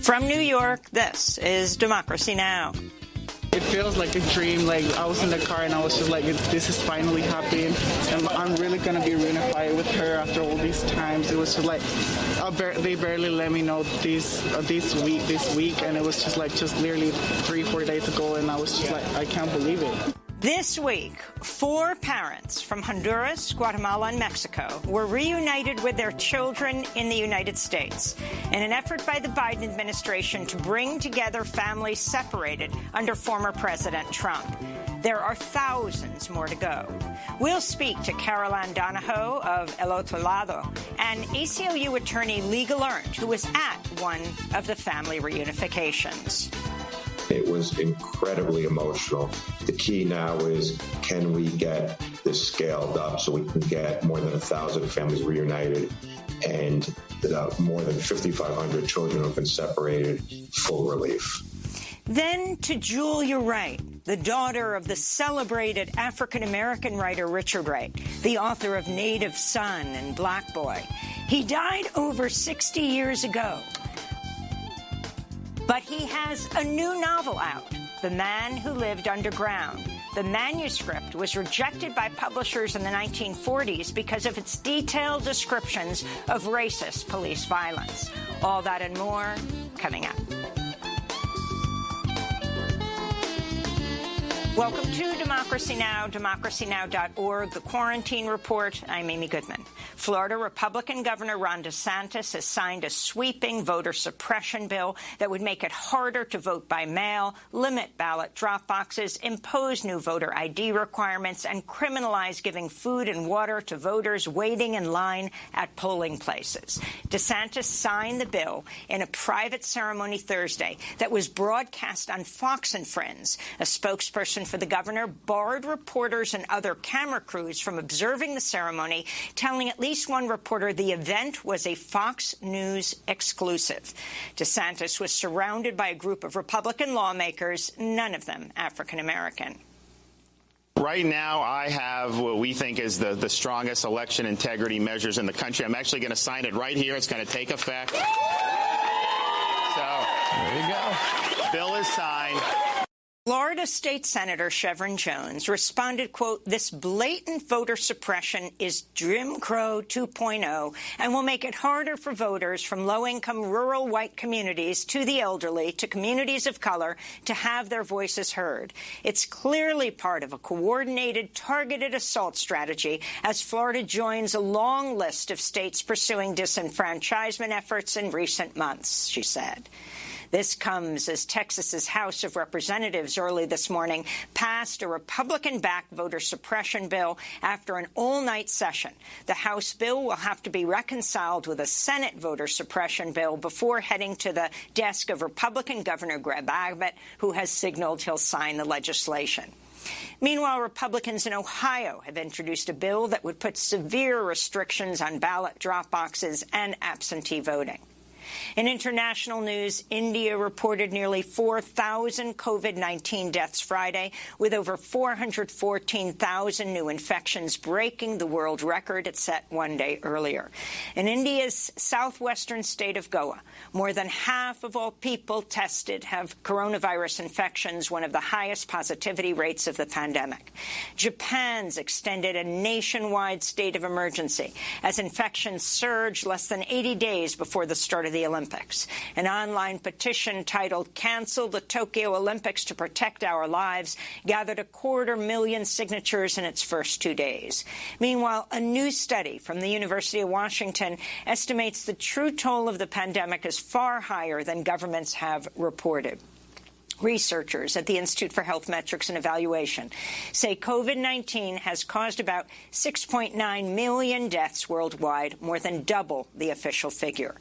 From New York, this is Democracy Now! It feels like a dream. Like, I was in the car and I was just like, this is finally happening. And I'm really going to be reunified with her after all these times. It was just like, they barely let me know this week. And it was just literally 3-4 days ago. And I was just like, I can't believe it. This week, 4 parents from Honduras, Guatemala, and Mexico were reunited with their children in the United States in an effort by the Biden administration to bring together families separated under former President Trump. There are thousands more to go. We'll speak to Caroline Donahoe of El Otro Lado and ACLU attorney Lee Gallant, who was at one of the family reunifications. It was incredibly emotional. The key now is, can we get this scaled up so we can get more than 1,000 families reunited and more than 5,500 children who've been separated, full relief. Then to Julia Wright, the daughter of the celebrated African-American writer Richard Wright, the author of Native Son and Black Boy. He died over 60 years ago. But he has a new novel out, The Man Who Lived Underground. The manuscript was rejected by publishers in the 1940s because of its detailed descriptions of racist police violence. All that and more coming up. Welcome to Democracy Now!, democracynow.org, The Quarantine Report. I'm Amy Goodman. Florida Republican Governor Ron DeSantis has signed a sweeping voter suppression bill that would make it harder to vote by mail, limit ballot drop boxes, impose new voter ID requirements, and criminalize giving food and water to voters waiting in line at polling places. DeSantis signed the bill in a private ceremony Thursday that was broadcast on Fox and Friends. A spokesperson for the governor barred reporters and other camera crews from observing the ceremony, telling at least one reporter the event was a Fox News exclusive. DeSantis was surrounded by a group of Republican lawmakers, none of them African-American. Right now, I have what we think is the strongest election integrity measures in the country. I'm actually going to sign it right here. It's going to take effect. So, there you go. Bill is signed. Florida State Senator Chevron Jones responded, quote, "This blatant voter suppression is Jim Crow 2.0 and will make it harder for voters from low-income rural white communities to the elderly to communities of color to have their voices heard. It's clearly part of a coordinated, targeted assault strategy as Florida joins a long list of states pursuing disenfranchisement efforts in recent months," she said. This comes as Texas's House of Representatives early this morning passed a Republican-backed voter suppression bill after an all-night session. The House bill will have to be reconciled with a Senate voter suppression bill before heading to the desk of Republican Governor Greg Abbott, who has signaled he'll sign the legislation. Meanwhile, Republicans in Ohio have introduced a bill that would put severe restrictions on ballot drop boxes and absentee voting. In international news, India reported nearly 4,000 COVID-19 deaths Friday, with over 414,000 new infections breaking the world record it set one day earlier. In India's southwestern state of Goa, more than half of all people tested have coronavirus infections, one of the highest positivity rates of the pandemic. Japan's extended a nationwide state of emergency as infections surged less than 80 days before the start of the Olympics. An online petition titled "Cancel the Tokyo Olympics to Protect Our Lives" gathered 250,000 signatures in its first 2 days. Meanwhile, a new study from the University of Washington estimates the true toll of the pandemic is far higher than governments have reported. Researchers at the Institute for Health Metrics and Evaluation say COVID-19 has caused about 6.9 million deaths worldwide, more than double the official figure.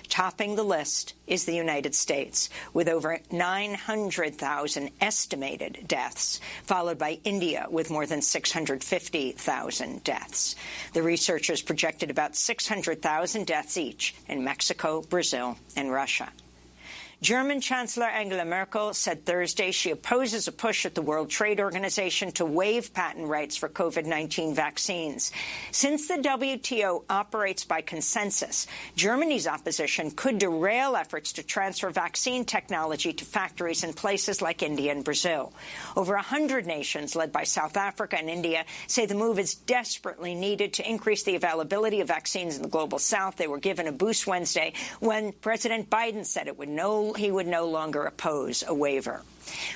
Topping the list is the United States, with over 900,000 estimated deaths, followed by India with more than 650,000 deaths. The researchers projected about 600,000 deaths each in Mexico, Brazil, and Russia. German Chancellor Angela Merkel said Thursday she opposes a push at the World Trade Organization to waive patent rights for COVID-19 vaccines. Since the WTO operates by consensus, Germany's opposition could derail efforts to transfer vaccine technology to factories in places like India and Brazil. Over 100 nations, led by South Africa and India, say the move is desperately needed to increase the availability of vaccines in the global south. They were given a boost Wednesday when President Biden said he would no longer oppose a waiver.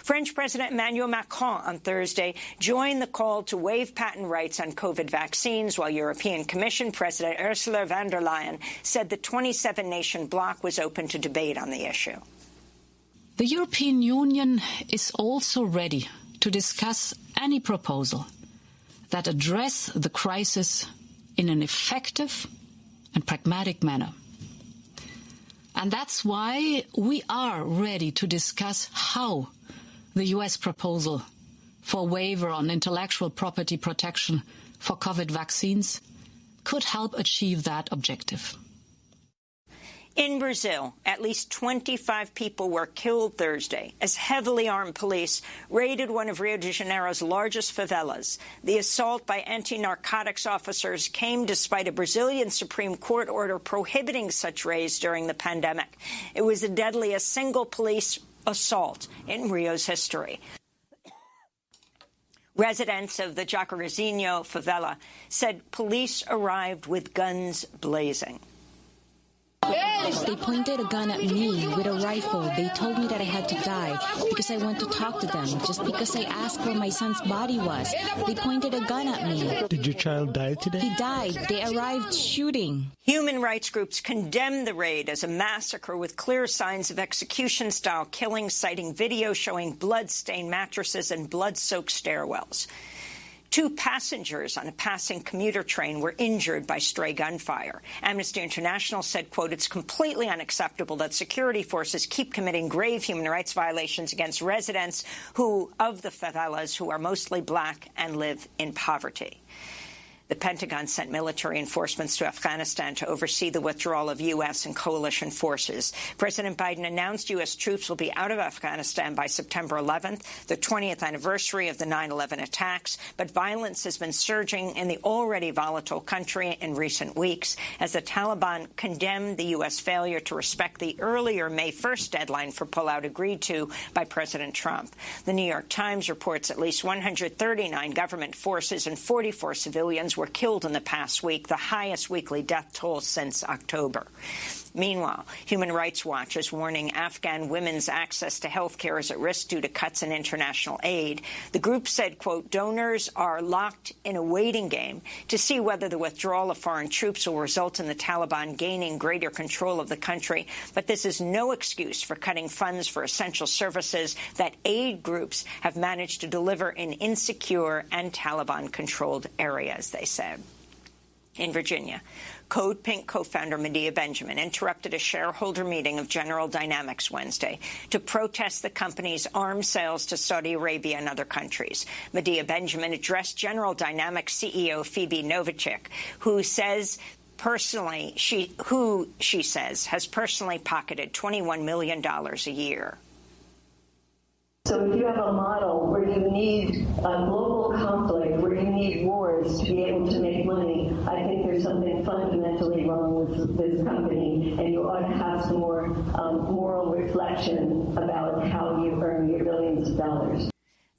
French President Emmanuel Macron on Thursday joined the call to waive patent rights on COVID vaccines, while European Commission President Ursula von der Leyen said the 27-nation bloc was open to debate on the issue. The European Union is also ready to discuss any proposal that address the crisis in an effective and pragmatic manner. And that's why we are ready to discuss how the U.S. proposal for waiver on intellectual property protection for COVID vaccines could help achieve that objective. In Brazil, at least 25 people were killed Thursday as heavily armed police raided one of Rio de Janeiro's largest favelas. The assault by anti-narcotics officers came despite a Brazilian Supreme Court order prohibiting such raids during the pandemic. It was the deadliest single police assault in Rio's history. Residents of the Jacarezinho favela said police arrived with guns blazing. They pointed a gun at me with a rifle. They told me that I had to die because I went to talk to them, just because I asked where my son's body was. They pointed a gun at me. Did your child die today? He died. They arrived shooting. Human rights groups condemned the raid as a massacre with clear signs of execution-style killing, citing video showing blood-stained mattresses and blood-soaked stairwells. 2 passengers on a passing commuter train were injured by stray gunfire. Amnesty International said, quote, "It's completely unacceptable that security forces keep committing grave human rights violations against residents of the favelas who are mostly black and live in poverty." The Pentagon sent military enforcements to Afghanistan to oversee the withdrawal of U.S. and coalition forces. President Biden announced U.S. troops will be out of Afghanistan by September 11th, the 20th anniversary of the 9/11 attacks. But violence has been surging in the already volatile country in recent weeks as the Taliban condemned the U.S. failure to respect the earlier May 1st deadline for pullout agreed to by President Trump. The New York Times reports at least 139 government forces and 44 civilians were killed in the past week, the highest weekly death toll since October. Meanwhile, Human Rights Watch is warning Afghan women's access to health care is at risk due to cuts in international aid. The group said, quote, "Donors are locked in a waiting game to see whether the withdrawal of foreign troops will result in the Taliban gaining greater control of the country. But this is no excuse for cutting funds for essential services that aid groups have managed to deliver in insecure and Taliban-controlled areas," they said. In Virginia, Code Pink co-founder Medea Benjamin interrupted a shareholder meeting of General Dynamics Wednesday to protest the company's arms sales to Saudi Arabia and other countries. Medea Benjamin addressed General Dynamics CEO Phoebe Novacek, who she says has personally pocketed $21 million a year. So if you have a model where you need a global conflict, where you need wars to be able to make money, I think there's something fundamentally wrong with this company, and you ought to have some more moral reflection about how you earn your billions of dollars.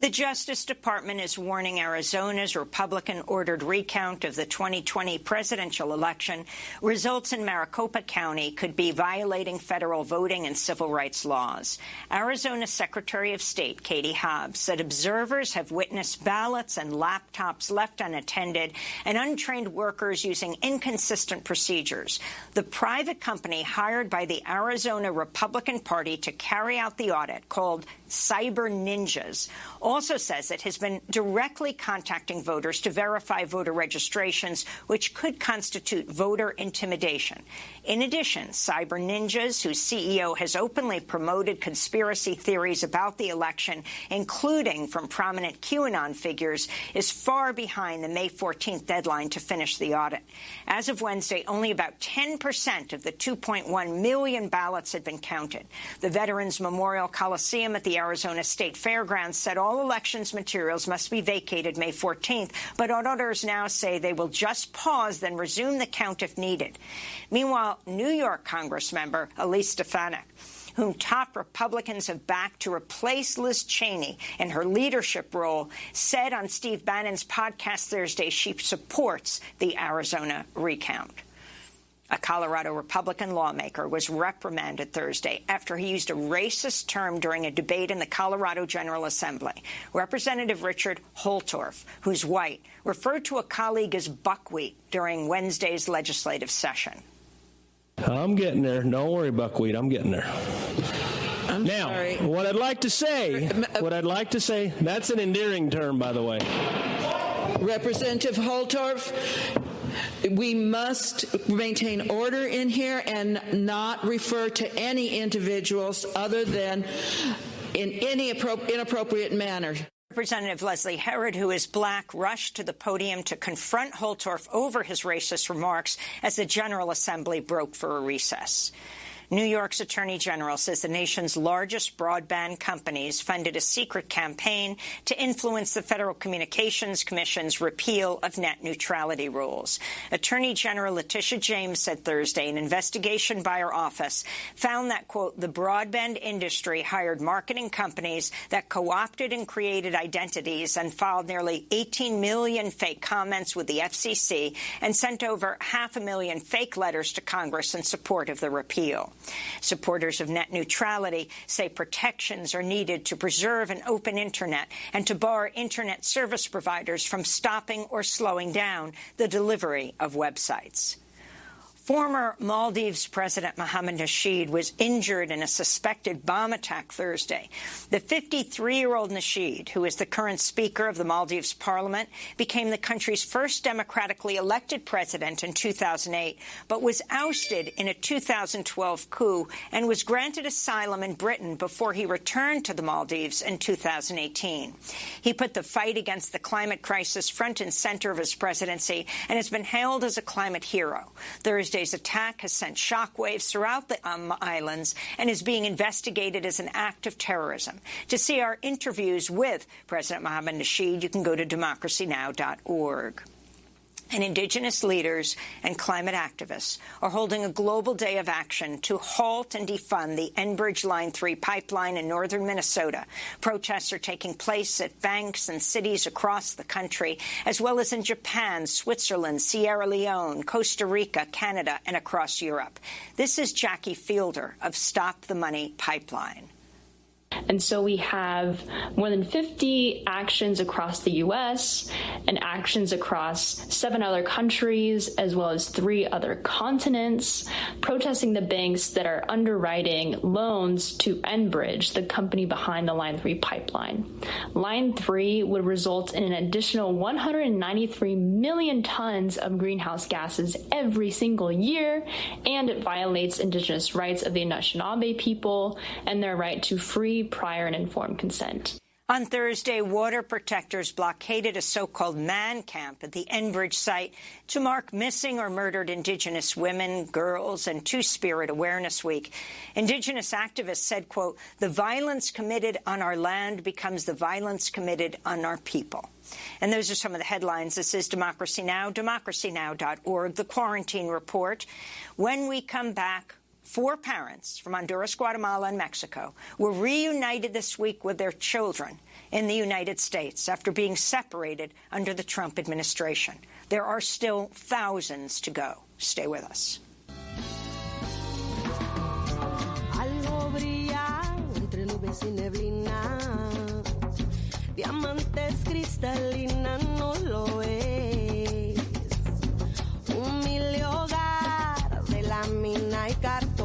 The Justice Department is warning Arizona's Republican-ordered recount of the 2020 presidential election results in Maricopa County could be violating federal voting and civil rights laws. Arizona Secretary of State Katie Hobbs said observers have witnessed ballots and laptops left unattended and untrained workers using inconsistent procedures. The private company hired by the Arizona Republican Party to carry out the audit, called Cyber Ninjas, also says it has been directly contacting voters to verify voter registrations, which could constitute voter intimidation. In addition, Cyber Ninjas, whose CEO has openly promoted conspiracy theories about the election, including from prominent QAnon figures, is far behind the May 14th deadline to finish the audit. As of Wednesday, only about 10% of the 2.1 million ballots had been counted. The Veterans Memorial Coliseum at the Arizona State Fairgrounds said all elections materials must be vacated May 14th, but auditors now say they will just pause, then resume the count if needed. Meanwhile, New York Congressmember Elise Stefanik, whom top Republicans have backed to replace Liz Cheney in her leadership role, said on Steve Bannon's podcast Thursday she supports the Arizona recount. A Colorado Republican lawmaker was reprimanded Thursday after he used a racist term during a debate in the Colorado General Assembly. Representative Richard Holtorf, who's white, referred to a colleague as buckwheat during Wednesday's legislative session. I'm getting there. Don't worry, buckwheat. I'm getting there. Now, sorry. What I'd like to say, that's an endearing term, by the way. Representative Holtorf, we must maintain order in here and not refer to any individuals other than in any inappropriate manner. Representative Leslie Herod, who is black, rushed to the podium to confront Holtorf over his racist remarks as the General Assembly broke for a recess. New York's Attorney General says the nation's largest broadband companies funded a secret campaign to influence the Federal Communications Commission's repeal of net neutrality rules. Attorney General Letitia James said Thursday an investigation by her office found that, quote, the broadband industry hired marketing companies that co-opted and created identities and filed nearly 18 million fake comments with the FCC and sent over 500,000 fake letters to Congress in support of the repeal. Supporters of net neutrality say protections are needed to preserve an open Internet and to bar Internet service providers from stopping or slowing down the delivery of websites. Former Maldives President Mohammed Nasheed was injured in a suspected bomb attack Thursday. The 53-year-old Nasheed, who is the current Speaker of the Maldives Parliament, became the country's first democratically elected president in 2008, but was ousted in a 2012 coup and was granted asylum in Britain before he returned to the Maldives in 2018. He put the fight against the climate crisis front and center of his presidency and has been hailed as a climate hero. Thursday's attack has sent shockwaves throughout the islands and is being investigated as an act of terrorism. To see our interviews with President Mohammed Nasheed, you can go to democracynow.org. And Indigenous leaders and climate activists are holding a global day of action to halt and defund the Enbridge Line 3 pipeline in northern Minnesota. Protests are taking place at banks and cities across the country, as well as in Japan, Switzerland, Sierra Leone, Costa Rica, Canada, and across Europe. This is Jackie Fielder of Stop the Money Pipeline. And so we have more than 50 actions across the U.S. and actions across 7 other countries, as well as 3 other continents, protesting the banks that are underwriting loans to Enbridge, the company behind the Line 3 pipeline. Line 3 would result in an additional 193 million tons of greenhouse gases every single year, and it violates Indigenous rights of the Anishinaabe people and their right to free, prior, and informed consent. On Thursday, water protectors blockaded a so-called man camp at the Enbridge site to mark missing or murdered Indigenous women, girls, and Two-Spirit Awareness Week. Indigenous activists said, quote, the violence committed on our land becomes the violence committed on our people. And those are some of the headlines. This is Democracy Now!, democracynow.org, the Quarantine Report. When we come back, 4 parents from Honduras, Guatemala, and Mexico were reunited this week with their children in the United States after being separated under the Trump administration. There are still thousands to go. Stay with us. Algo brilla entre nubes y neblina, diamantes cristalinas no lo es. Humilde hogar de lámina y cartón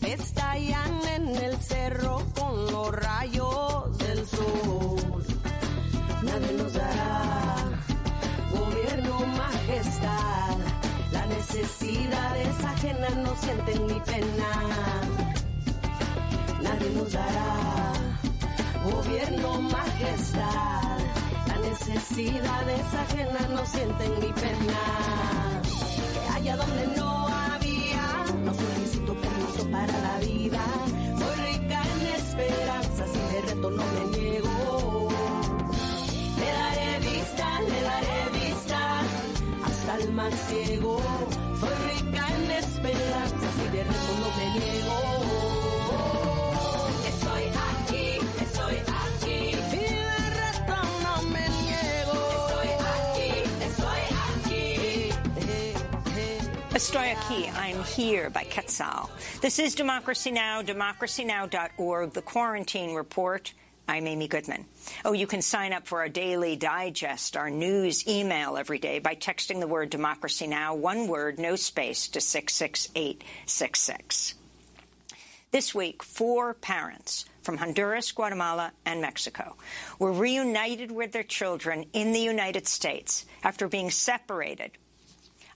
estallan en el cerro con los rayos del sol. Nadie nos dará gobierno, majestad, la necesidad de no sienten mi pena. Nadie nos dará gobierno, majestad. La necesidad es ajena, no sienten mi pena. Que allá donde no había, no solicito permiso para la vida. Soy rica en esperanzas y de reto no me niego. Le daré vista hasta el más ciego. Soy rica en esperanzas y de reto no me niego. Estoy aquí, y de reto no me niego. Estoy aquí, I'm here by Quetzal. This is Democracy Now!, democracynow.org, The Quarantine Report. I'm Amy Goodman. Oh, you can sign up for our daily digest, our news email every day by texting the word Democracy Now!, one word, no space, to 66866. This week, 4 parents from Honduras, Guatemala, and Mexico were reunited with their children in the United States after being separated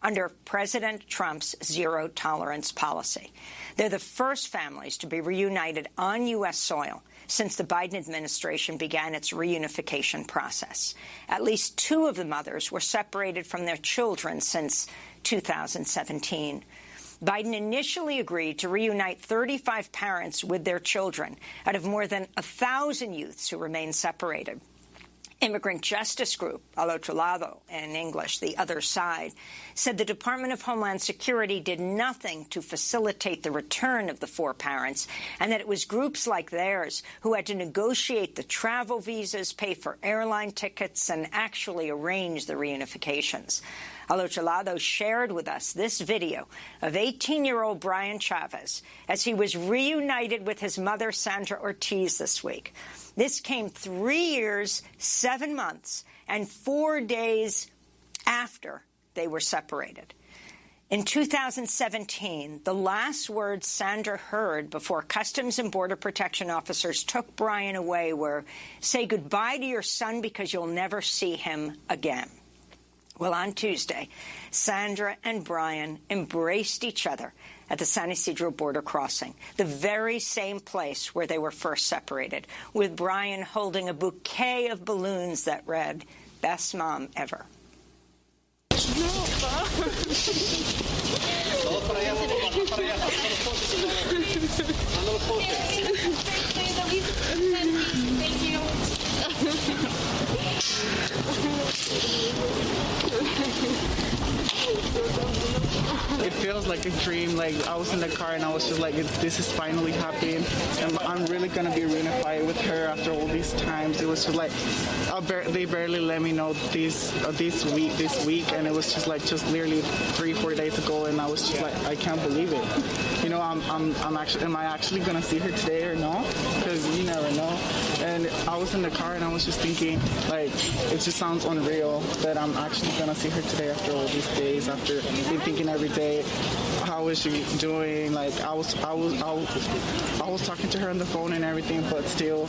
under President Trump's zero-tolerance policy. They're the first families to be reunited on U.S. soil since the Biden administration began its reunification process. At least 2 of the mothers were separated from their children since 2017. Biden initially agreed to reunite 35 parents with their children out of more than 1,000 youths who remain separated. Immigrant justice group, Al Otro Lado, in English, The Other Side, said the Department of Homeland Security did nothing to facilitate the return of the 4 parents, and that it was groups like theirs who had to negotiate the travel visas, pay for airline tickets, and actually arrange the reunifications. Al Otro Lado shared with us this video of 18-year-old Brian Chavez as he was reunited with his mother, Sandra Ortiz, this week. This came 3 years, 7 months, and 4 days after they were separated. In 2017, the last words Sandra heard before Customs and Border Protection officers took Brian away were, "Say goodbye to your son because you'll never see him again." Well, on Tuesday, Sandra and Brian embraced each other at the San Ysidro border crossing, the very same place where they were first separated, with Brian holding a bouquet of balloons that read, "Best Mom Ever." It feels like a dream. Like, I was in the car and I was just like, this is finally happening, and I'm really gonna be reunified with her after all these times. It was just like they barely let me know this week, and it was just like literally 3-4 days ago, and I was just like, I can't believe it. You know, am I actually gonna see her today or no? Because you never know. And I was in the car and I was just thinking, like, it just sounds unreal that I'm actually gonna see her today after all these days, after been thinking every day, how is she doing? Like, I was talking to her on the phone and everything, but still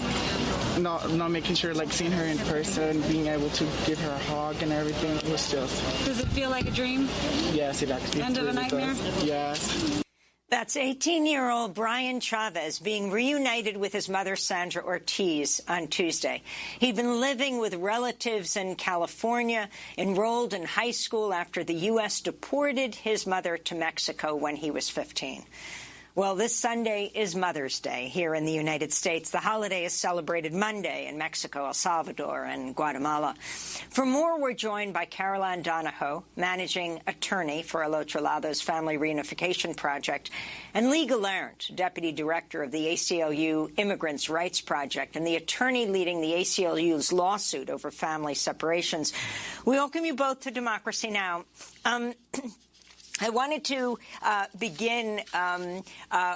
not making sure, like, seeing her in person, being able to give her a hug and everything. It was just. Does it feel like a dream? Yes, it actually. End of a nightmare? Does. Yes. That's 18-year-old Brian Chavez being reunited with his mother, Sandra Ortiz, on Tuesday. He'd been living with relatives in California, enrolled in high school after the U.S. deported his mother to Mexico when he was 15. Well, this Sunday is Mother's Day here in the United States. The holiday is celebrated Monday in Mexico, El Salvador, and Guatemala. For more, we're joined by Caroline Donahoe, managing attorney for El Otro Lado's Family Reunification Project, and Lee Gallant, deputy director of the ACLU Immigrants' Rights Project and the attorney leading the ACLU's lawsuit over family separations. We welcome you both to Democracy Now! I wanted to begin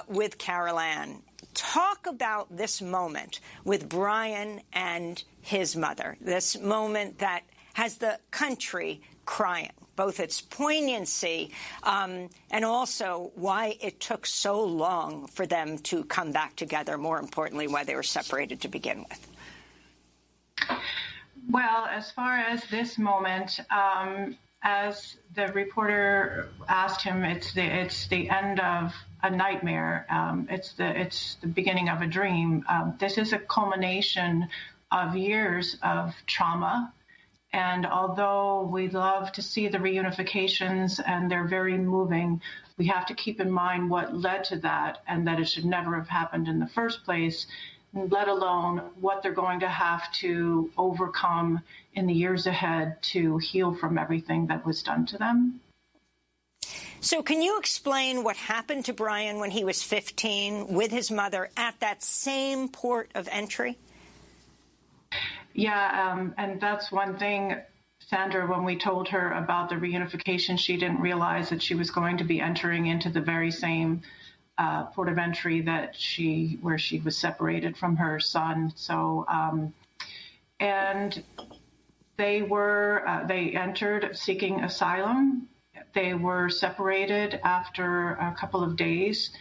with Caroline. Talk about this moment with Brian and his mother, this moment that has the country crying, both its poignancy and also why it took so long for them to come back together, more importantly, why they were separated to begin with. Well, as far as this moment, as the reporter asked him, it's the end of a nightmare. It's the beginning of a dream. This is a culmination of years of trauma. And although we love to see the reunifications and they're very moving, we have to keep in mind what led to that and that it should never have happened in the first place, let alone what they're going to have to overcome in the years ahead to heal from everything that was done to them. So can you explain what happened to Brian when he was 15 with his mother at that same port of entry? Yeah, and that's one thing, Sandra, when we told her about the reunification, she didn't realize that she was going to be entering into the very same port of entry where she was separated from her son. So, and they entered seeking asylum. They were separated after a couple of days.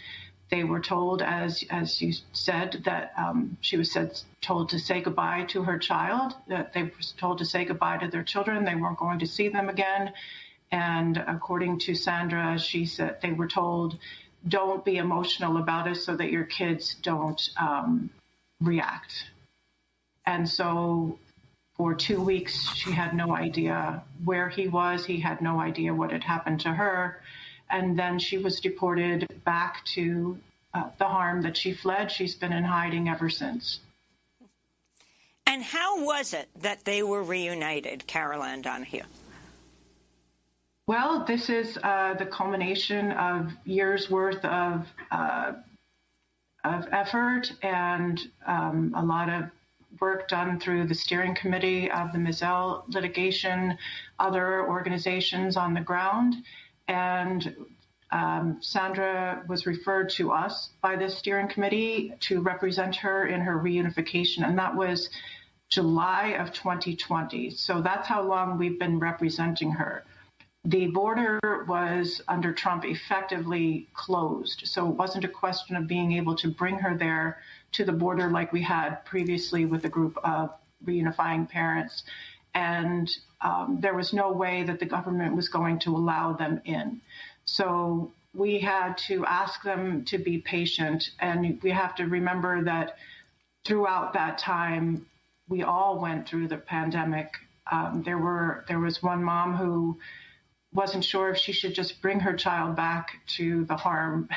They were told, as you said, that she was told to say goodbye to her child, that they were told to say goodbye to their children. They weren't going to see them again. And according to Sandra, she said they were told, don't be emotional about it so that your kids don't react. And so for 2 weeks, she had no idea where he was. He had no idea what had happened to her. And then she was deported back to the harm that she fled. She's been in hiding ever since. And how was it that they were reunited, Carol Ann Donahue? Well, this is the culmination of years' worth of effort and a lot of work done through the steering committee of the Mizell litigation, other organizations on the ground. And Sandra was referred to us by the steering committee to represent her in her reunification, and that was July of 2020. So that's how long we've been representing her. The border was, under Trump, effectively closed. So it wasn't a question of being able to bring her there to the border like we had previously with a group of reunifying parents. And there was no way that the government was going to allow them in. So we had to ask them to be patient. And we have to remember that throughout that time, we all went through the pandemic. There was one mom who wasn't sure if she should just bring her child back to the harm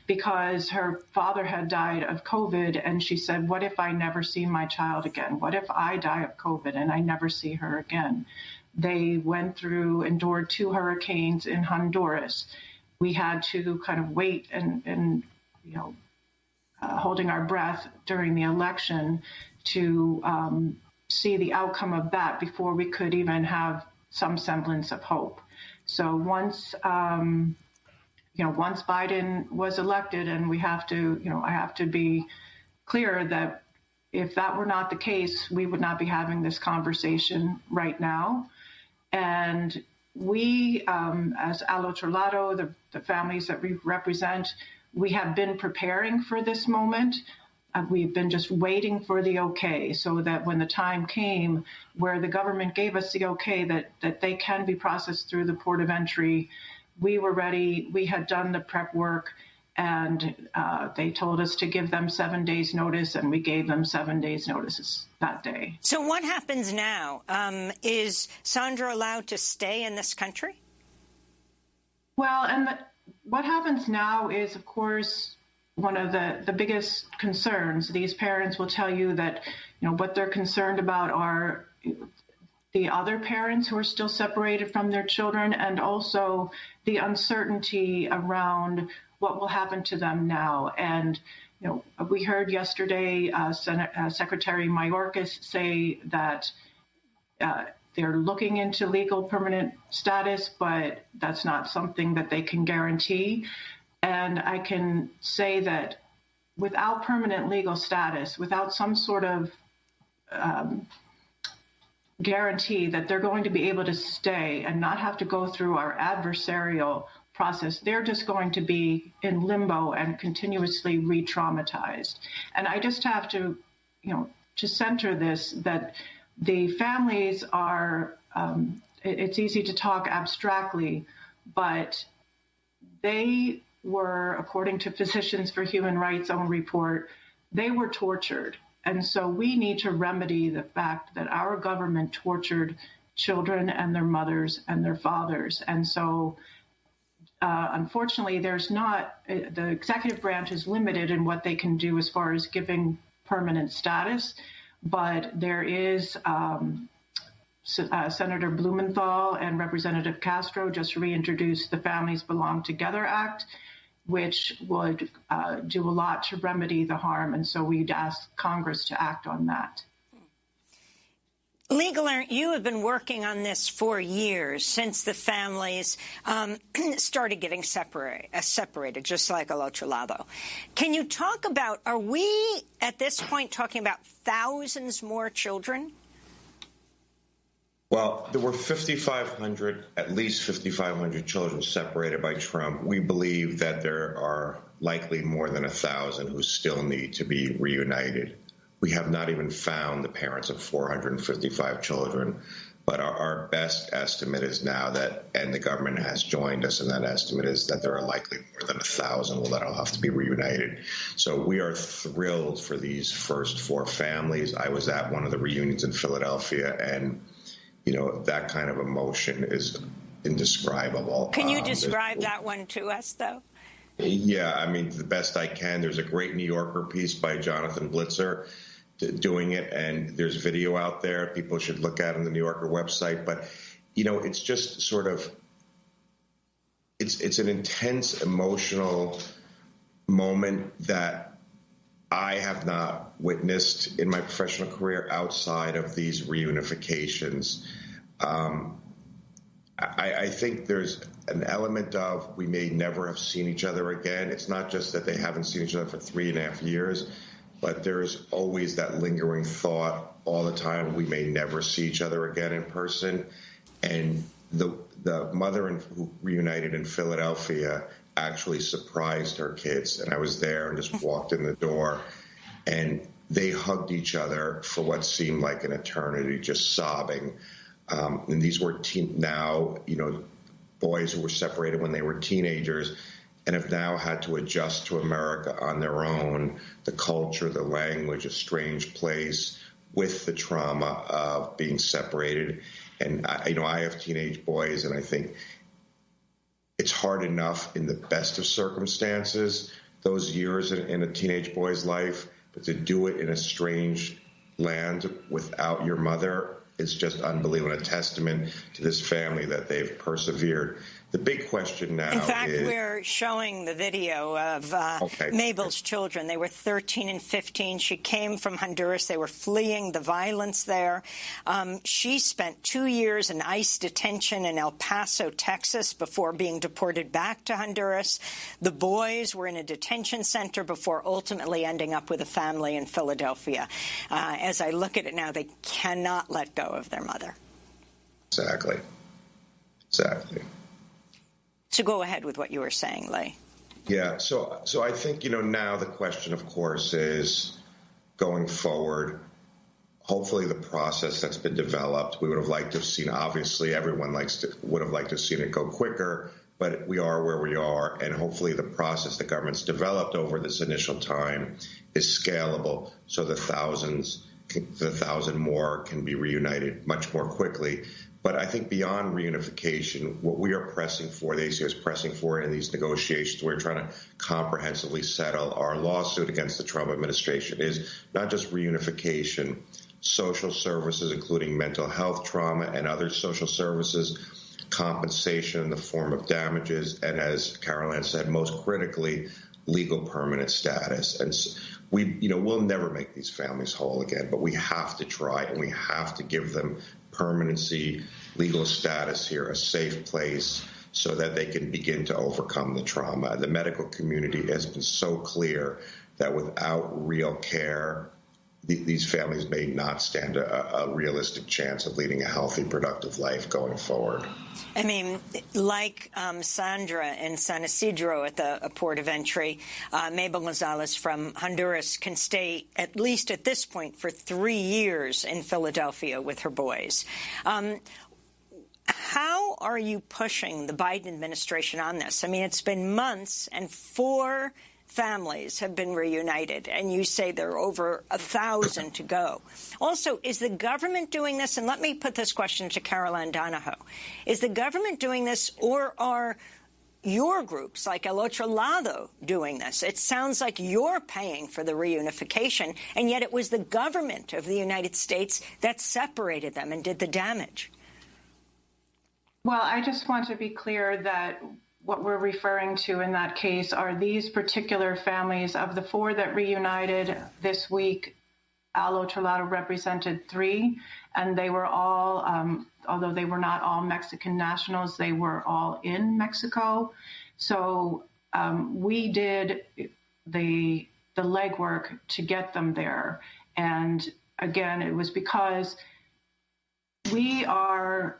because her father had died of COVID. And she said, what if I never see my child again? What if I die of COVID and I never see her again? They endured 2 hurricanes in Honduras. We had to kind of wait and holding our breath during the election to see the outcome of that before we could even have some semblance of hope. So once Biden was elected, and I have to be clear that if that were not the case, we would not be having this conversation right now. And we, as Al Otro Lado, the families that we represent, we have been preparing for this moment. We've been just waiting for the okay so that when the time came where the government gave us the okay that they can be processed through the port of entry, we were ready. We had done the prep work, and they told us to give them 7 days notice, and we gave them 7 days notices that day. So what happens now? Is Sandra allowed to stay in this country? Well, and what happens now is, of course, one of the biggest concerns. These parents will tell you that, what they're concerned about are the other parents who are still separated from their children, and also the uncertainty around what will happen to them now. And, we heard yesterday Secretary Mayorkas say that they're looking into legal permanent status, but that's not something that they can guarantee. And I can say that without permanent legal status, without some sort of guarantee that they're going to be able to stay and not have to go through our adversarial process, they're just going to be in limbo and continuously re-traumatized. And I just have to, to center this, that the families are it's easy to talk abstractly, but they were, according to Physicians for Human Rights' own report, they were tortured. And so we need to remedy the fact that our government tortured children and their mothers and their fathers. And so, unfortunately, the executive branch is limited in what they can do as far as giving permanent status. But there is Senator Blumenthal and Representative Castro just reintroduced the Families Belong Together Act, which would do a lot to remedy the harm. And so we'd ask Congress to act on that. Legal Alert, you have been working on this for years, since the families started getting separated, just like El Otro Lado. Can you talk about, are we at this point talking about thousands more children? Well, there were 5,500, at least 5,500 children separated by Trump. We believe that there are likely more than 1,000 who still need to be reunited. We have not even found the parents of 455 children, but our best estimate is now that, and the government has joined us in that estimate, is that there are likely more than 1,000 that'll have to be reunited. So we are thrilled for these first four families. I was at one of the reunions in Philadelphia, and that kind of emotion is indescribable. Can you describe that one to us, though? Yeah, I mean, the best I can. There's a great New Yorker piece by Jonathan Blitzer doing it, and there's video out there. People should look at it on the New Yorker website. But, it's just sort of, it's an intense emotional moment that I have not witnessed in my professional career outside of these reunifications. I think there's an element of we may never have seen each other again. It's not just that they haven't seen each other for 3.5 years, but there's always that lingering thought all the time we may never see each other again in person. And the mother who reunited in Philadelphia actually surprised her kids. And I was there and just walked in the door, and they hugged each other for what seemed like an eternity, just sobbing. And these were boys who were separated when they were teenagers and have now had to adjust to America on their own, the culture, the language, a strange place, with the trauma of being separated. And, I have teenage boys, and I think it's hard enough in the best of circumstances, those years in a teenage boy's life, but to do it in a strange land without your mother is just unbelievable, a testament to this family that they've persevered. The big question now is... In fact, we're showing the video of Mabel's children. They were 13 and 15. She came from Honduras. They were fleeing the violence there. She spent 2 years in ICE detention in El Paso, Texas, before being deported back to Honduras. The boys were in a detention center before ultimately ending up with a family in Philadelphia. As I look at it now, they cannot let go of their mother. Exactly. So go ahead with what you were saying, Leigh. Yeah, so I think, now the question, of course, is going forward, hopefully the process that's been developed, we would have liked to have seen, obviously everyone would have liked to have seen it go quicker, but we are where we are, and hopefully the process the government's developed over this initial time is scalable so the 1,000 more can be reunited much more quickly. But I think beyond reunification, what we are pressing for, the ACO is pressing for in these negotiations, we're trying to comprehensively settle our lawsuit against the Trump administration, is not just reunification, social services, including mental health trauma and other social services, compensation in the form of damages, and as Caroline said, most critically, legal permanent status. And we'll never make these families whole again, but we have to try, and we have to give them permanency, legal status here, a safe place, so that they can begin to overcome the trauma. The medical community has been so clear that without real care, these families may not stand a realistic chance of leading a healthy, productive life going forward. I mean, like Sandra in San Isidro at the port of entry, Mabel Gonzalez from Honduras can stay, at least at this point, for 3 years in Philadelphia with her boys. How are you pushing the Biden administration on this? I mean, it's been months and 4 families have been reunited, and you say there are over 1,000 to go. Also, is the government doing this? And let me put this question to Caroline Donahoe. Is the government doing this, or are your groups like El Otro Lado doing this? It sounds like you're paying for the reunification, and yet it was the government of the United States that separated them and did the damage. Well, I just want to be clear that what we're referring to in that case are these particular families. Of the 4 that reunited this week, El Otro Lado represented 3, and they were all, although they were not all Mexican nationals, they were all in Mexico. So we did the legwork to get them there. And again, it was because we are,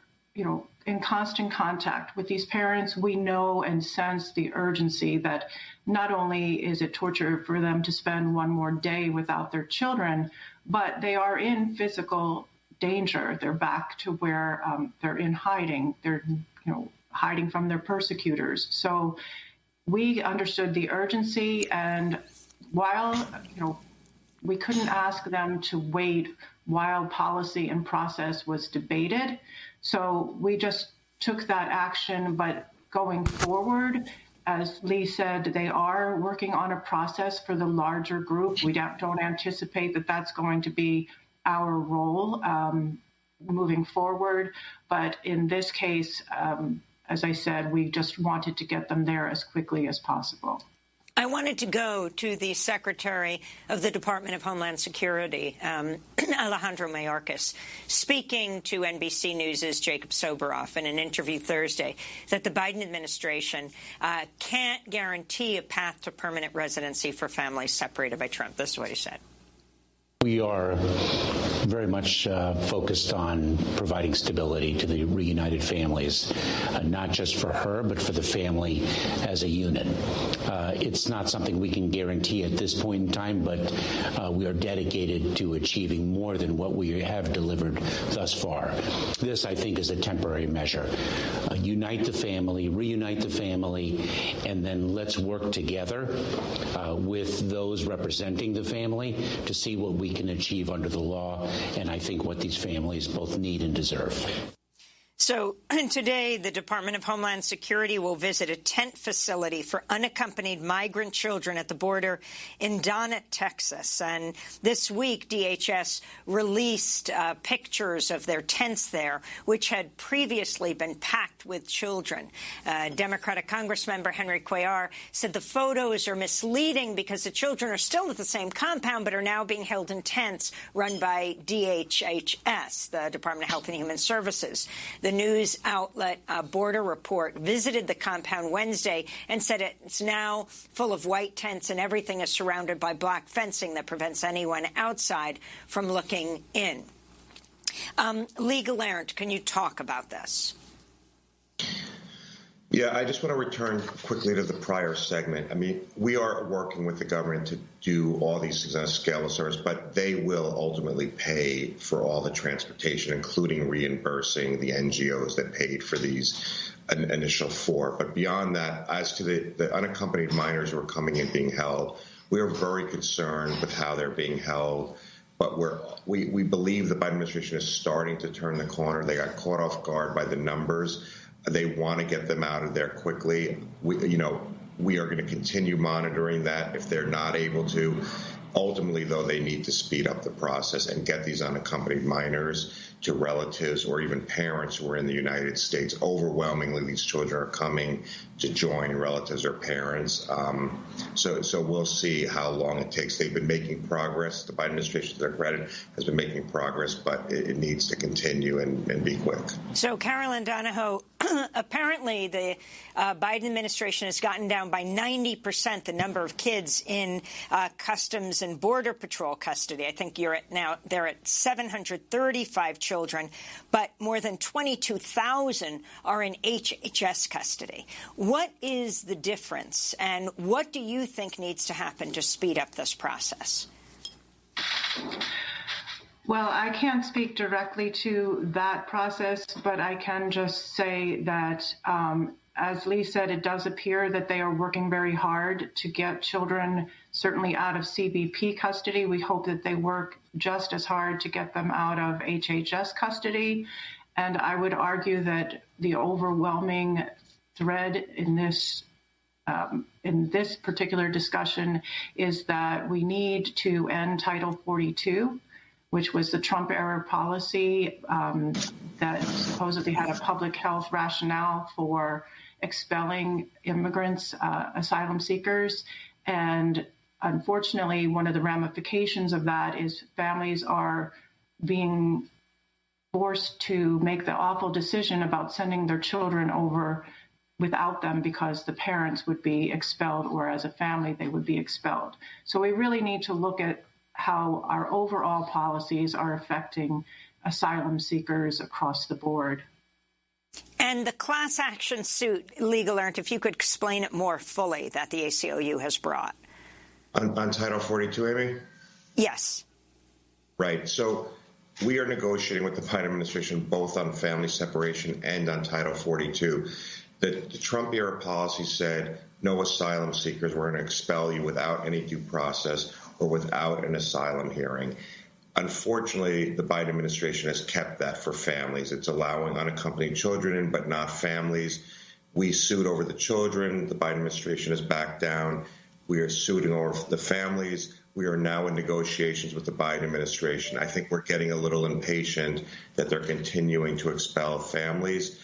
in constant contact with these parents. We know and sense the urgency that not only is it torture for them to spend one more day without their children, but they are in physical danger. They're back to where they're in hiding. They're, hiding from their persecutors. So we understood the urgency, and while, we couldn't ask them to wait while policy and process was debated. So we just took that action, but going forward, as Lee said, they are working on a process for the larger group. We don't anticipate that that's going to be our role moving forward. But in this case, as I said, we just wanted to get them there as quickly as possible. I wanted to go to the Secretary of the Department of Homeland Security, Alejandro Mayorkas, speaking to NBC News' Jacob Soboroff in an interview Thursday that the Biden administration can't guarantee a path to permanent residency for families separated by Trump. This is what he said. We are very much focused on providing stability to the reunited families, not just for her, but for the family as a unit. It's not something we can guarantee at this point in time, but we are dedicated to achieving more than what we have delivered thus far. This, I think, is a temporary measure. Unite the family, reunite the family, and then let's work together with those representing the family to see what we can achieve under the law, and I think what these families both need and deserve. So today, the Department of Homeland Security will visit a tent facility for unaccompanied migrant children at the border in Donna, Texas. And this week, DHS released pictures of their tents there, which had previously been packed with children. Democratic Congressmember Henry Cuellar said the photos are misleading because the children are still at the same compound but are now being held in tents run by DHHS, the Department of Health and Human Services. The news outlet Border Report visited the compound Wednesday and said it's now full of white tents and everything is surrounded by black fencing that prevents anyone outside from looking in. Lee Gallant, can you talk about this? Yeah, I just want to return quickly to the prior segment. I mean, we are working with the government to do all these things on a scale of service, but they will ultimately pay for all the transportation, including reimbursing the NGOs that paid for these initial 4. But beyond that, as to the unaccompanied minors who are coming in being held, we are very concerned with how they're being held. But we believe the Biden administration is starting to turn the corner. They got caught off guard by the numbers. They want to get them out of there quickly. We are going to continue monitoring that. If they're not able to, ultimately, though, they need to speed up the process and get these unaccompanied minors to relatives or even parents who are in the United States. Overwhelmingly, these children are coming to join relatives or parents. So we'll see how long it takes. They've been making progress. The Biden administration, to their credit, has been making progress, but it needs to continue and be quick. So, Caroline Donahoe, apparently the Biden administration has gotten down by 90% the number of kids in Customs and Border Patrol custody. I think they're at 735 children, but more than 22,000 are in HHS custody. What is the difference, and what do you think needs to happen to speed up this process? Well, I can't speak directly to that process, but I can just say that, as Lee said, it does appear that they are working very hard to get children certainly out of CBP custody. We hope that they work just as hard to get them out of HHS custody. And I would argue that the overwhelming thread in this particular discussion is that we need to end Title 42, which was the Trump-era policy that supposedly had a public health rationale for expelling immigrants, asylum seekers. And unfortunately, one of the ramifications of that is families are being forced to make the awful decision about sending their children over without them because the parents would be expelled, or as a family, they would be expelled. So we really need to look at how our overall policies are affecting asylum seekers across the board. And the class action suit, Lee Gelernt, if you could explain it more fully, that the ACLU has brought. On Title 42, Amy? Yes. Right. So we are negotiating with the Biden administration both on family separation and on Title 42. The Trump-era policy said no asylum seekers were going to expel you without any due process or without an asylum hearing. Unfortunately, the Biden administration has kept that for families. It's allowing unaccompanied children in, but not families. We sued over the children. The Biden administration has backed down. We are suing over the families. We are now in negotiations with the Biden administration. I think we're getting a little impatient that they're continuing to expel families.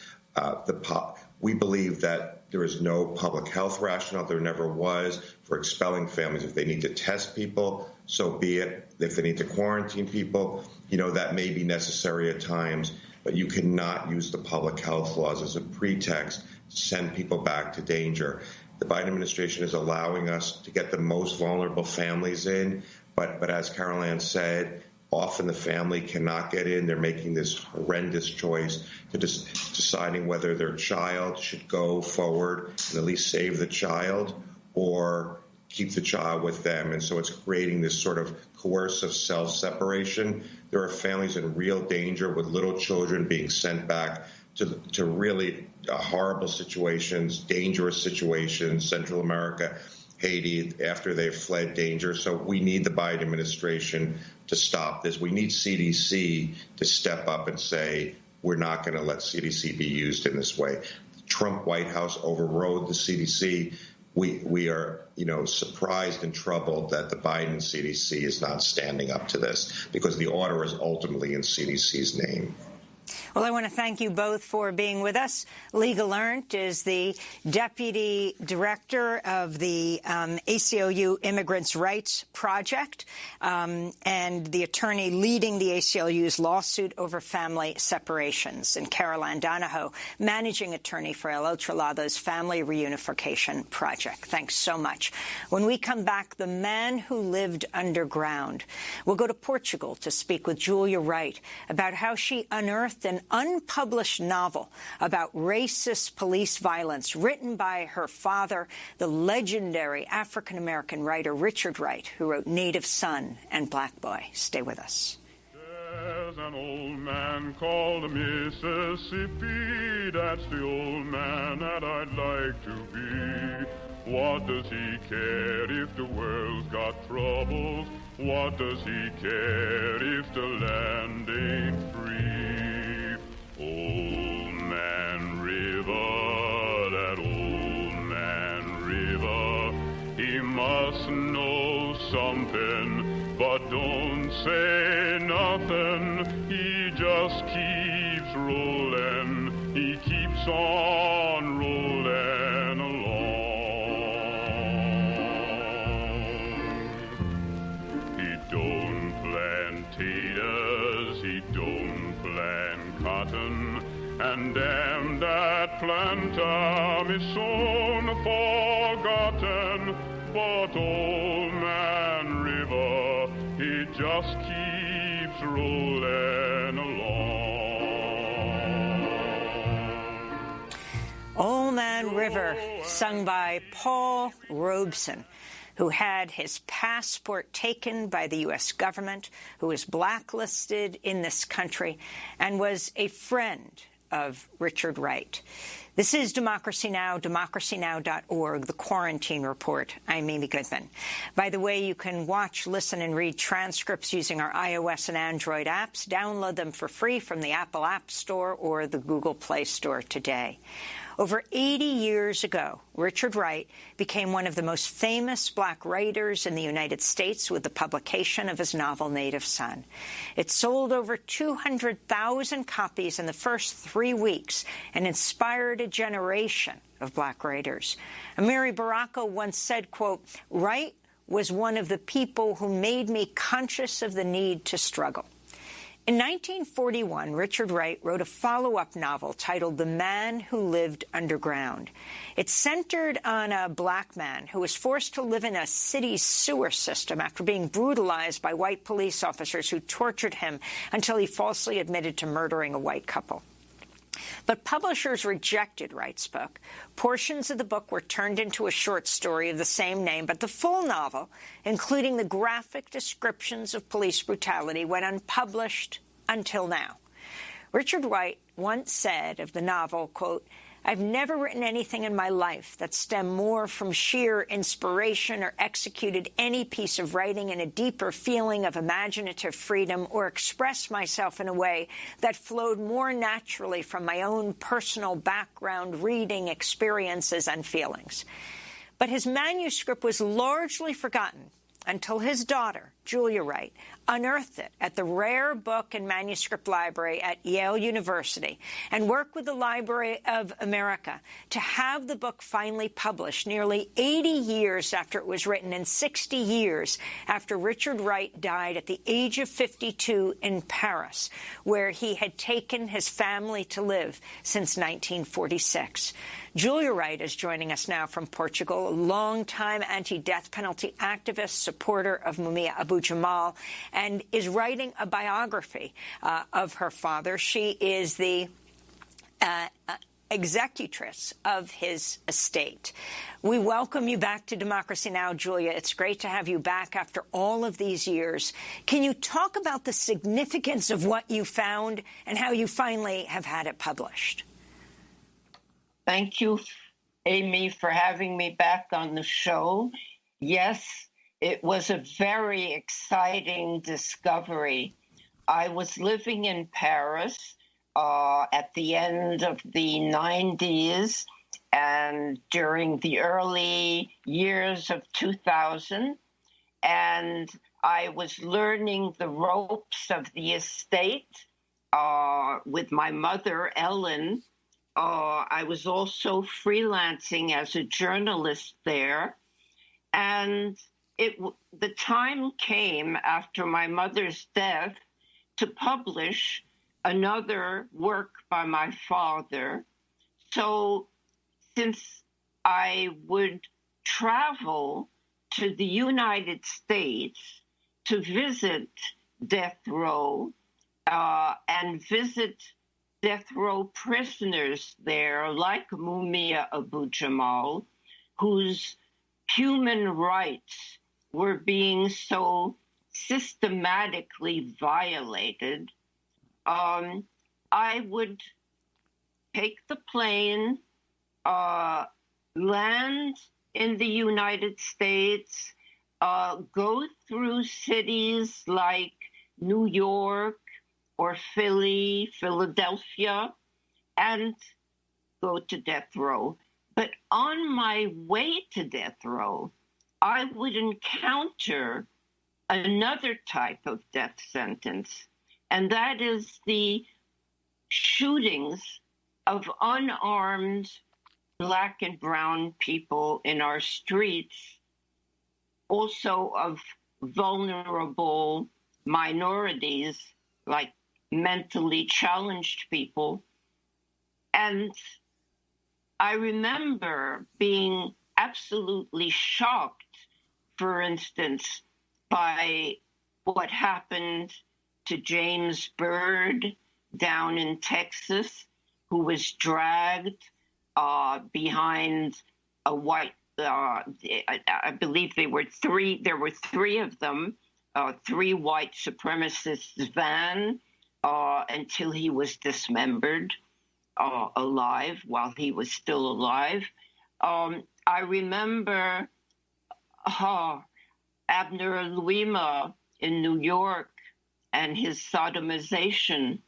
We believe that there is no public health rationale, there never was, for expelling families. If they need to test people, so be it. If they need to quarantine people, that may be necessary at times, but you cannot use the public health laws as a pretext to send people back to danger. The Biden administration is allowing us to get the most vulnerable families in, but as Carol Ann said, often the family cannot get in. They're making this horrendous choice to deciding whether their child should go forward and at least save the child or keep the child with them. And so it's creating this sort of coercive self-separation. There are families in real danger with little children being sent back to really horrible situations, dangerous situations, Central America, Haiti, after they've fled danger. So we need the Biden administration to stop this. We need CDC to step up and say, we're not going to let CDC be used in this way. The Trump White House overrode the CDC. We are, surprised and troubled that the Biden CDC is not standing up to this because the order is ultimately in CDC's name. Well, I want to thank you both for being with us. Lee Gelernt is the Deputy Director of the ACLU Immigrants' Rights Project and the attorney leading the ACLU's lawsuit over family separations. And Carol Ann Donahoe, Managing Attorney for El Otro Lado's Family Reunification Project. Thanks so much. When we come back, the man who lived underground. We'll go to Portugal to speak with Julia Wright about how she unearthed an unpublished novel about racist police violence written by her father, the legendary African-American writer Richard Wright, who wrote Native Son and Black Boy. Stay with us. There's an old man called Mississippi. That's the old man that I'd like to be. What does he care if the world's got troubles? What does he care if the land ain't free? Old Man River, that old man River, he must know something, but don't say nothing. He just keeps rolling, he keeps on rolling along. He don't plant taters, he don't plant cotton, and damn that planter is soon forgotten. But old man River, he just keeps rolling along. Old Man River, sung by Paul Robeson. who had his passport taken by the U.S. government, who was blacklisted in this country, and was a friend of Richard Wright. This is Democracy Now!, democracynow.org, The Quarantine Report. I'm Amy Goodman. By the way, you can watch, listen, and read transcripts using our iOS and Android apps. Download them for free from the Apple App Store or the Google Play Store today. Over 80 years ago, Richard Wright became one of the most famous black writers in the United States with the publication of his novel Native Son. It sold over 200,000 copies in the first 3 weeks and inspired a generation of black writers. Amiri Baraka once said, quote, "Wright was one of the people who made me conscious of the need to struggle." In 1941, Richard Wright wrote a follow-up novel titled The Man Who Lived Underground. It centered on a black man who was forced to live in a city's sewer system after being brutalized by white police officers who tortured him until he falsely admitted to murdering a white couple. But publishers rejected Wright's book. Portions of the book were turned into a short story of the same name, but the full novel, including the graphic descriptions of police brutality, went unpublished until now. Richard Wright once said of the novel, quote, "I've never written anything in my life that stemmed more from sheer inspiration or executed any piece of writing in a deeper feeling of imaginative freedom or expressed myself in a way that flowed more naturally from my own personal background, reading, experiences, and feelings." But his manuscript was largely forgotten until his daughter, Julia Wright, unearthed it at the Rare Book and Manuscript Library at Yale University and worked with the Library of America to have the book finally published nearly 80 years after it was written and 60 years after Richard Wright died at the age of 52 in Paris, where he had taken his family to live since 1946. Julia Wright is joining us now from Portugal, a longtime anti-death penalty activist, supporter of Mumia Abu-Jamal, and is writing a biography of her father. She is the executrix of his estate. We welcome you back to Democracy Now!, Julia. It's great to have you back after all of these years. Can you talk about the significance of what you found and how you finally have had it published? Thank you, Amy, for having me back on the show. Yes, it was a very exciting discovery. I was living in Paris at the end of the 90s and during the early years of 2000, and I was learning the ropes of the estate with my mother, Ellen. I was also freelancing as a journalist there, and the time came after my mother's death to publish another work by my father. So since I would travel to the United States to visit death row and visit death row prisoners there, like Mumia Abu-Jamal, whose human rights were being so systematically violated, I would take the plane, land in the United States, go through cities like New York or Philly, Philadelphia, and go to death row. But on my way to death row, I would encounter another type of death sentence, and that is the shootings of unarmed Black and brown people in our streets, also of vulnerable minorities like mentally challenged people. And I remember being absolutely shocked, for instance, by what happened to James Byrd down in Texas, who was dragged behind a white I believe there were three of them, three white supremacists van until he was dismembered alive, while he was still alive. I remember Abner Louima in New York and his sodomization.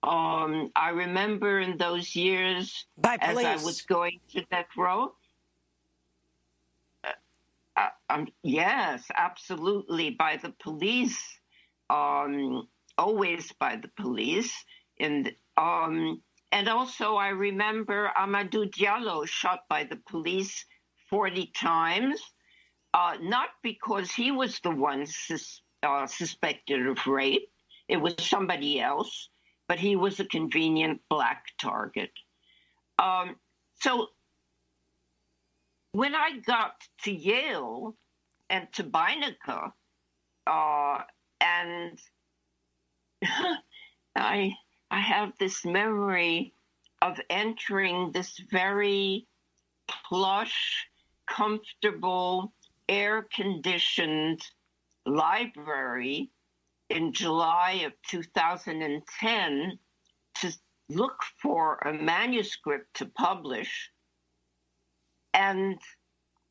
I remember in those years, as I was going to death row. Yes, absolutely, by the police, always by the police. And also I remember Amadou Diallo shot by the police 40 times, not because he was the one suspected of rape. It was somebody else, but he was a convenient black target. So when I got to Yale and to Beinecker, and I have this memory of entering this very plush, comfortable, air-conditioned library in July of 2010 to look for a manuscript to publish. And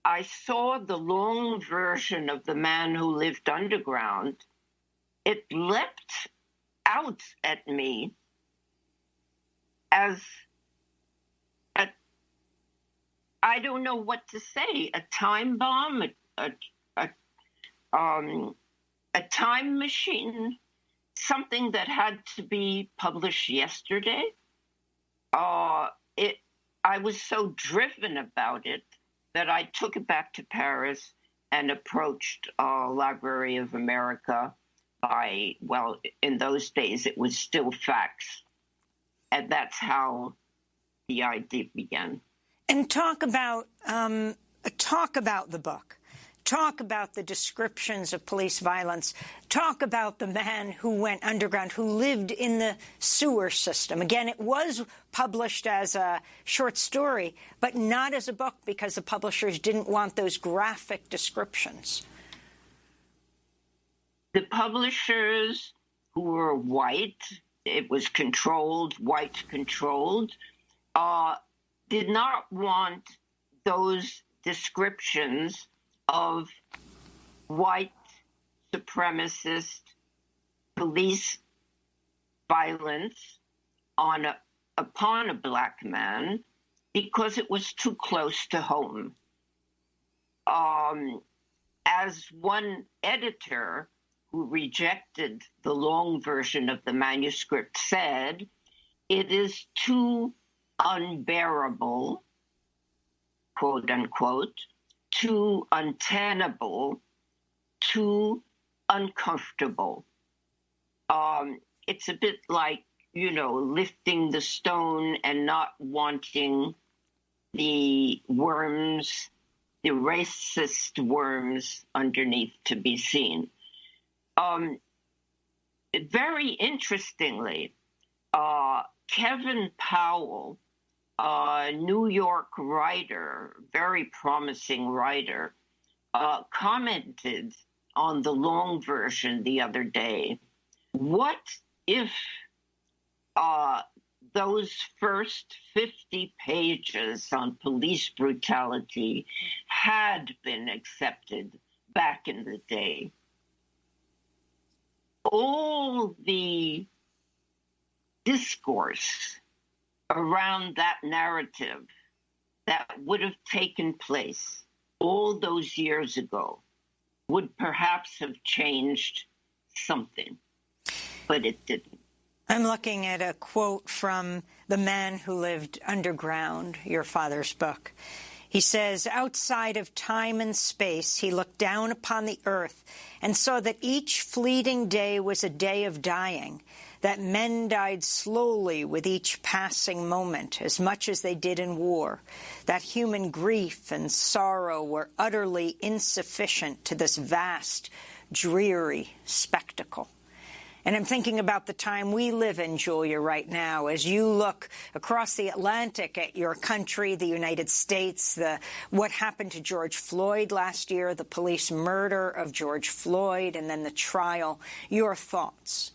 I saw the long version of The Man Who Lived Underground. It leapt out at me as I don't know what to say, a time bomb, a time machine, something that had to be published yesterday. I was so driven about it that I took it back to Paris and approached Library of America in those days it was still fax. And that's how the idea began. And talk about the book. Talk about the descriptions of police violence. Talk about the man who went underground, who lived in the sewer system. Again, it was published as a short story, but not as a book because the publishers didn't want those graphic descriptions. The publishers, who were white, it was white controlled, did not want those descriptions of white supremacist police violence upon a black man because it was too close to home. As one editor who rejected the long version of the manuscript said, it is too unbearable, quote unquote, too untenable, too uncomfortable. It's a bit like, lifting the stone and not wanting the worms, the racist worms underneath to be seen. Very interestingly, Kevin Powell, a New York writer, very promising writer, commented on the long version the other day. What if those first 50 pages on police brutality had been accepted back in the day? All the discourse around that narrative that would have taken place all those years ago would perhaps have changed something, but it didn't. I'm looking at a quote from The Man Who Lived Underground, your father's book. He says, outside of time and space, he looked down upon the earth and saw that each fleeting day was a day of dying, that men died slowly with each passing moment, as much as they did in war, that human grief and sorrow were utterly insufficient to this vast, dreary spectacle. And I'm thinking about the time we live in, Julia, right now, as you look across the Atlantic at your country, the United States, what happened to George Floyd last year, the police murder of George Floyd, and then the trial. Your thoughts?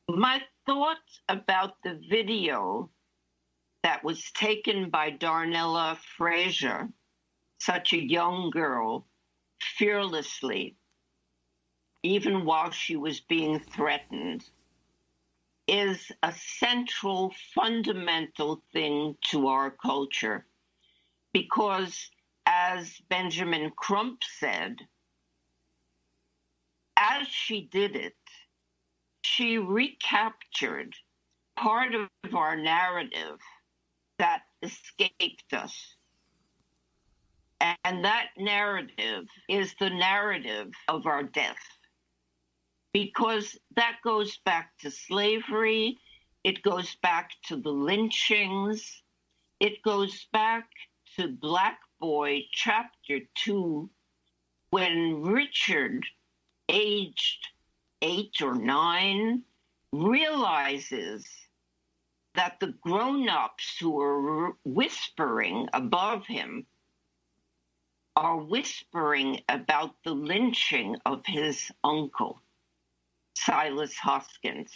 My thoughts about the video that was taken by Darnella Frazier, such a young girl, fearlessly, even while she was being threatened, is a central, fundamental thing to our culture. Because, as Benjamin Crump said, as she did it, she recaptured part of our narrative that escaped us. And that narrative is the narrative of our death. Because that goes back to slavery, it goes back to the lynchings, it goes back to Black Boy Chapter 2, when Richard, aged 8 or 9, realizes that the grown-ups who are whispering above him are whispering about the lynching of his uncle, Silas Hoskins.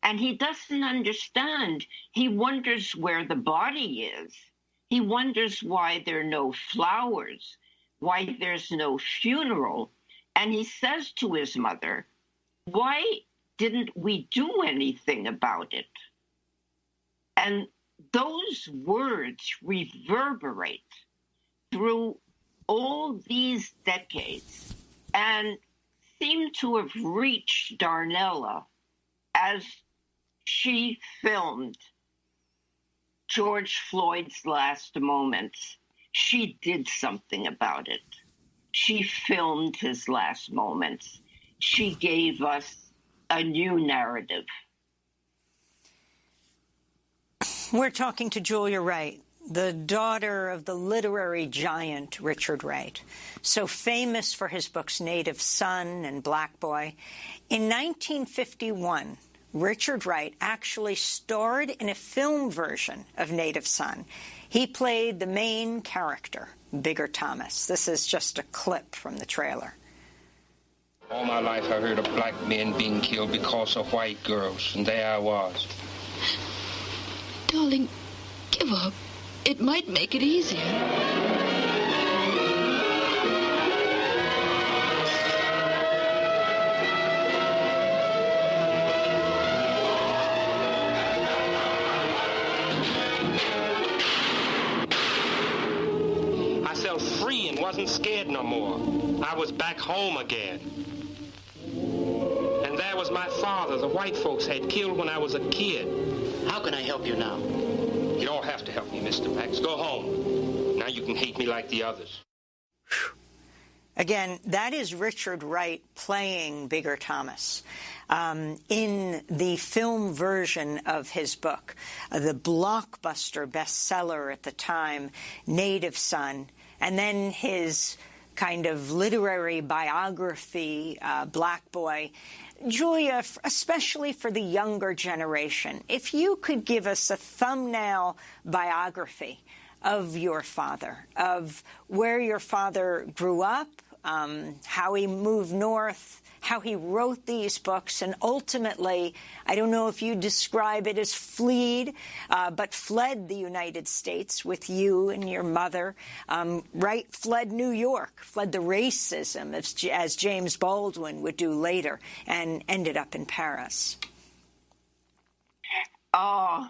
And he doesn't understand. He wonders where the body is. He wonders why there are no flowers, why there's no funeral. And he says to his mother, why didn't we do anything about it? And those words reverberate through all these decades and seem to have reached Darnella as she filmed George Floyd's last moments. She did something about it. She filmed his last moments. She gave us a new narrative. We're talking to Julia Wright, the daughter of the literary giant Richard Wright, so famous for his books Native Son and Black Boy. In 1951, Richard Wright actually starred in a film version of Native Son. He played the main character, Bigger Thomas. This is just a clip from the trailer. All my life I heard of black men being killed because of white girls, and there I was. Darling, give up. It might make it easier. I felt free and wasn't scared no more. I was back home again. And there was my father, the white folks had killed when I was a kid. How can I help you now? You don't have to help me, Mr. Max. Go home. Now you can hate me like the others. Again, that is Richard Wright playing Bigger Thomas in the film version of his book, the blockbuster bestseller at the time, Native Son, and then his kind of literary biography, Black Boy. Julia, especially for the younger generation, if you could give us a thumbnail biography of your father, of where your father grew up, how he moved north, how he wrote these books, and ultimately, I don't know if you describe it as but fled the United States with you and your mother. Wright fled New York, fled the racism, as James Baldwin would do later, and ended up in Paris. Oh,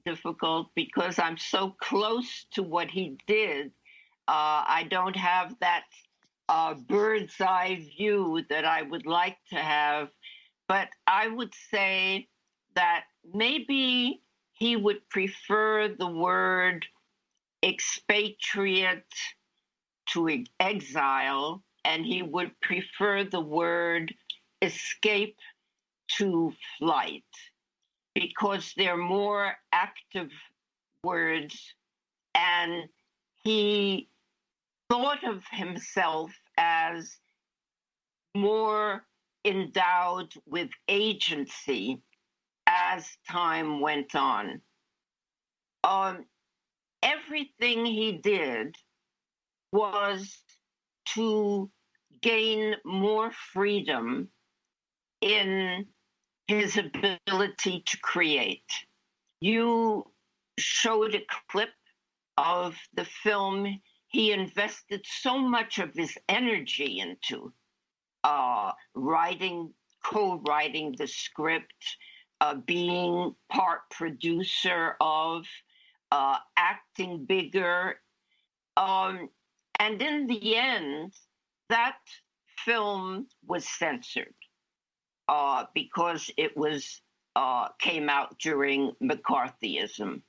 difficult, because I'm so close to what he did. I don't have that bird's eye view that I would like to have, but I would say that maybe he would prefer the word expatriate to exile, and he would prefer the word escape to flight, because they're more active words, and he thought of himself as more endowed with agency as time went on. Everything he did was to gain more freedom in his ability to create. You showed a clip of the film he invested so much of his energy into, co-writing the script, being part producer of, acting bigger. And in the end, that film was censored because it was came out during McCarthyism.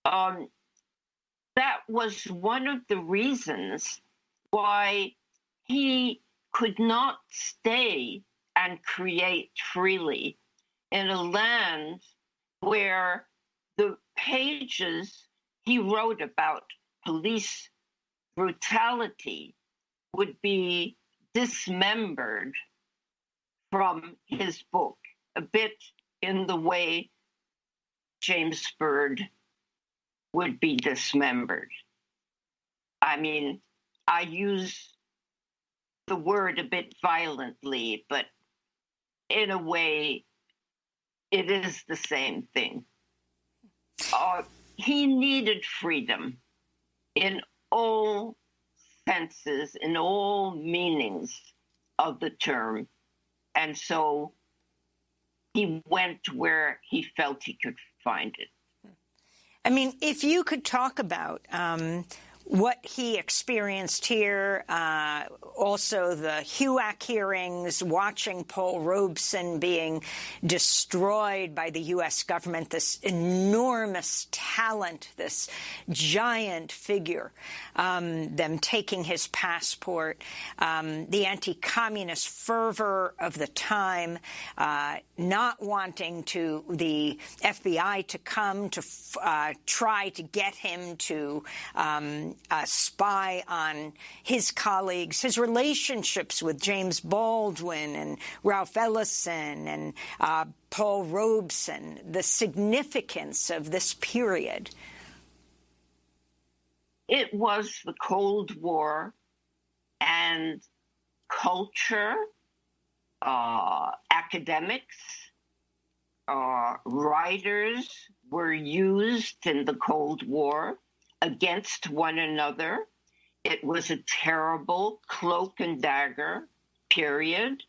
That was one of the reasons why he could not stay and create freely in a land where the pages he wrote about police brutality would be dismembered from his book, a bit in the way James Byrd would be dismembered. I mean, I use the word a bit violently, but in a way, it is the same thing. He needed freedom in all senses, in all meanings of the term. And so he went where he felt he could find it. I mean, if you could talk about what he experienced here, also the HUAC hearings, watching Paul Robeson being destroyed by the U.S. government, this enormous talent, this giant figure, them taking his passport, the anti-communist fervor of the time, not wanting the FBI to come to try to get him to spy on his colleagues, his relationships with James Baldwin and Ralph Ellison and Paul Robeson, the significance of this period. It was the Cold War, and culture, academics, writers were used in the Cold War against one another. It was a terrible cloak and dagger period,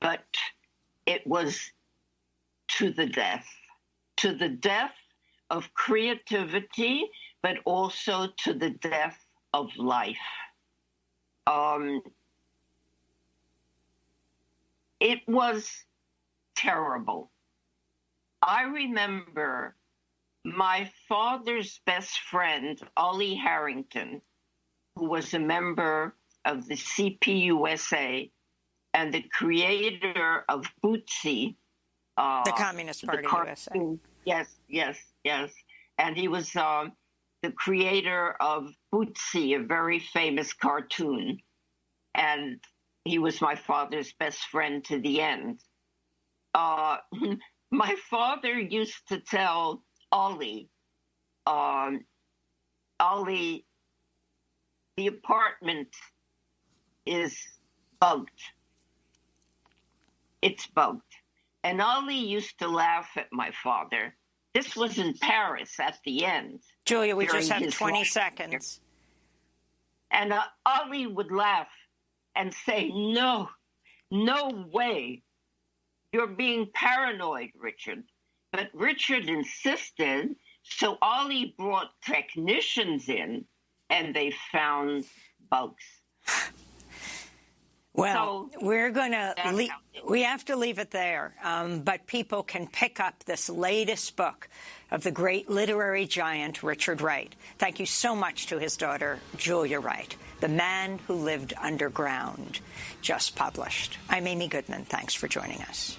but it was to the death of creativity, but also to the death of life. It was terrible. I remember my father's best friend, Ollie Harrington, who was a member of the CPUSA and the creator of Bootsy. The Communist Party USA. Yes. And he was the creator of Bootsy, a very famous cartoon. And he was my father's best friend to the end. My father used to tell Ollie, the apartment is bugged. It's bugged. And Ollie used to laugh at my father. This was in Paris at the end. Julia, we just have 20 seconds. And Ollie would laugh and say, no way. You're being paranoid, Richard. But Richard insisted, so Ollie brought technicians in, and they found bugs. Well, we have to leave it there, but people can pick up this latest book of the great literary giant Richard Wright. Thank you so much to his daughter, Julia Wright, The Man Who Lived Underground, just published. I'm Amy Goodman. Thanks for joining us.